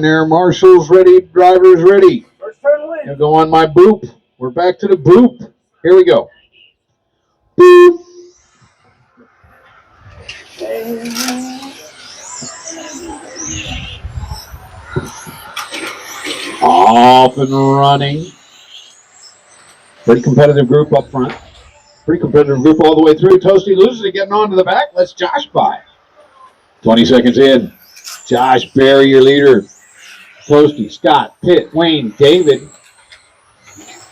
There, marshals ready, drivers ready. First turn win. Now go on my boop. We're back to the boop. Here we go. Boop. Off and running. Pretty competitive group up front. Pretty competitive group all the way through. Toasty loses it, getting on to the back. Let's Josh by. 20 seconds in. Josh Berry, your leader. Toasty, Scott, Pitt, Wayne, David.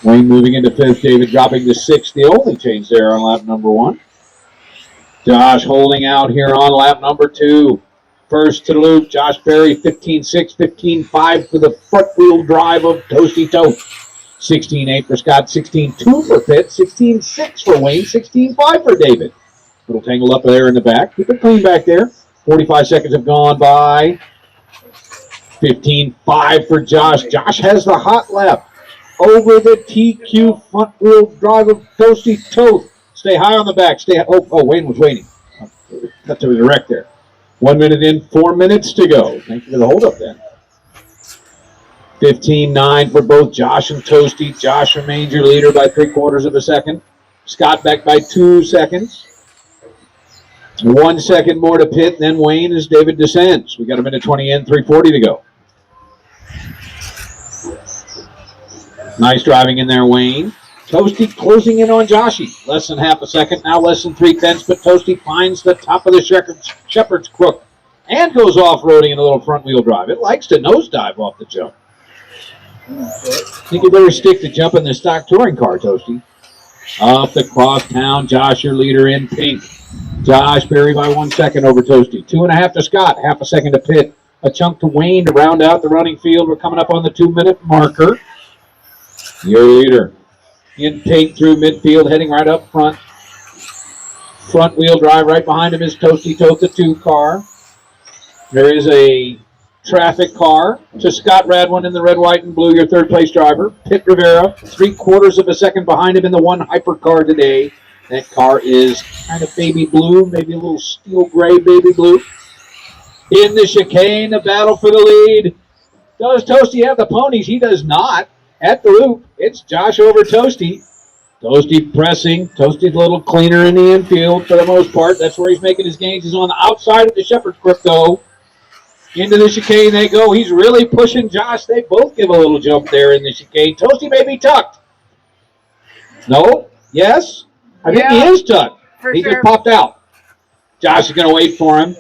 Wayne moving into fifth. David dropping to sixth. The only change there on lap number one. Josh holding out here on lap number two. First to the loop, Josh Berry, 15.6, 15.5 for the front wheel drive of Toasty Toast. 16.8 for Scott, 16.2 for Pitt, 16.6 for Wayne, 16.5 for David. Little tangle up there in the back. Keep it clean back there. 45 seconds have gone by. 15.5 for Josh. Josh has the hot lap over the TQ front wheel drive of Toasty Toast. Stay high on the back. Wayne was waiting. Got to the wreck there. 1 minute in, 4 minutes to go. Thank you for the hold up then. 15.9 for both Josh and Toasty. Josh remains your leader by 3/4 of a second. Scott back by 2 seconds. 1 second more to Pitt, and then Wayne as David descends. We got a minute 20 in, 3:40 to go. Nice driving in there, Wayne. Toasty closing in on Joshy. Less than half a second, now less than 3/10, but Toasty finds the top of the shepherd's crook and goes off-roading in a little front-wheel drive. It likes to nosedive off the jump. I think you better stick to jumping the stock touring car, Toasty. Up the crosstown, Josh, your leader in pink. Josh Berry by 1 second over Toasty. 2.5 to Scott, half a second to Pitt. A chunk to Wayne to round out the running field. We're coming up on the 2-minute marker. Your leader in pink through midfield, heading right up front. Front wheel drive right behind him is Toasty Toast, the 2 car. There is a traffic car to Scott Radwin in the red, white, and blue, your third place driver. Pitt Rivera, 3/4 of a second behind him in the 1 hypercar today. That car is kind of baby blue, maybe a little steel gray baby blue. In the chicane, the battle for the lead. Does Toasty have the ponies? He does not. At the loop, it's Josh over Toasty. Toasty pressing. Toasty's a little cleaner in the infield for the most part. That's where he's making his gains. He's on the outside of the shepherd's crook, though. Into the chicane they go. He's really pushing Josh. They both give a little jump there in the chicane. Toasty may be tucked. No? Yes? I think he is tucked. He just popped out. Josh is going to wait for him.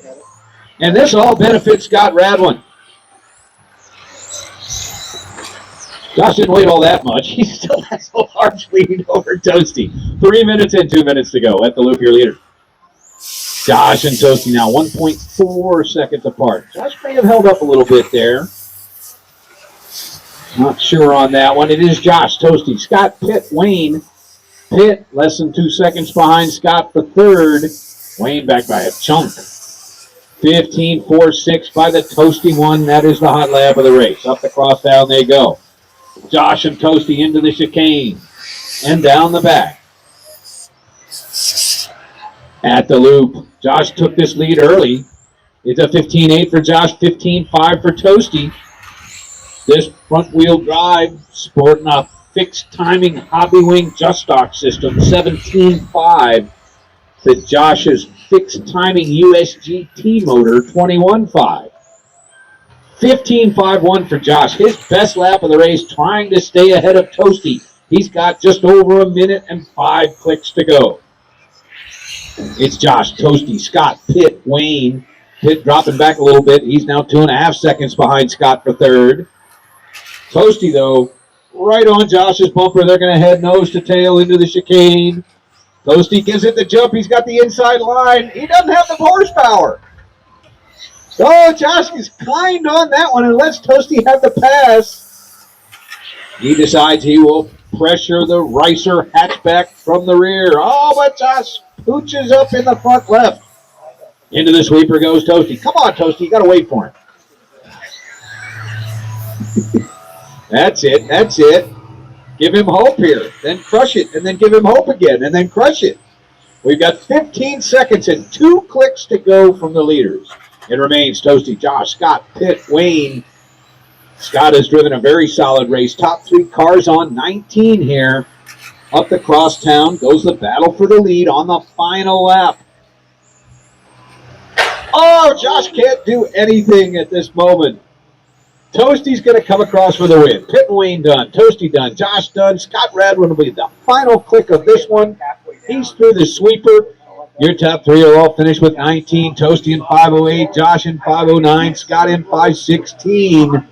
And this all benefits Scott Radwin. Josh didn't wait all that much. He still has a large lead over Toasty. 3 minutes in, 2 minutes to go. At the loop, your leader. Josh and Toasty now 1.4 seconds apart. Josh may have held up a little bit there. Not sure on that one. It is Josh, Toasty, Scott, Pitt, Wayne. Pitt less than 2 seconds behind Scott for third. Wayne back by a chunk. 15.46 by the Toasty one. That is the hot lap of the race. Up the crosstown they go. Josh and Toasty into the chicane and down the back. At the loop, Josh took this lead early. It's a 15.8 for Josh, 15.5 for Toasty. This front wheel drive sporting a fixed timing hobby wing just stock system, 17.5 to Josh's fixed timing USGT motor, 21.5. 15.51 for Josh. His best lap of the race, trying to stay ahead of Toasty. He's got just over 1 minute and 5 clicks to go. It's Josh, Toasty, Scott, Pitt, Wayne. Pitt dropping back a little bit. He's now 2.5 seconds behind Scott for third. Toasty, though, right on Josh's bumper. They're going to head nose to tail into the chicane. Toasty gives it the jump. He's got the inside line. He doesn't have the horsepower. Oh, Josh is kind on that one and lets Toasty have the pass. He decides he will pressure the Ricer hatchback from the rear. Oh, but Josh pooches up in the front left. Into the sweeper goes Toasty. Come on, Toasty, you got to wait for him. That's it, that's it. Give him hope here, then crush it, and then give him hope again, and then crush it. We've got 15 seconds and 2 clicks to go from the leaders. It remains Toasty, Josh, Scott, Pitt, Wayne, Scott has driven a very solid race. Top 3 cars on 19 here. Up the crosstown goes the battle for the lead on the final lap. Oh, Josh can't do anything at this moment. Toasty's going to come across for the win. Pit and Wayne done. Toasty done. Josh done. Scott Radwin will be the final click of this one. He's through the sweeper. Your top 3 are all finished with 19. Toasty in 508. Josh in 509. Scott in 516.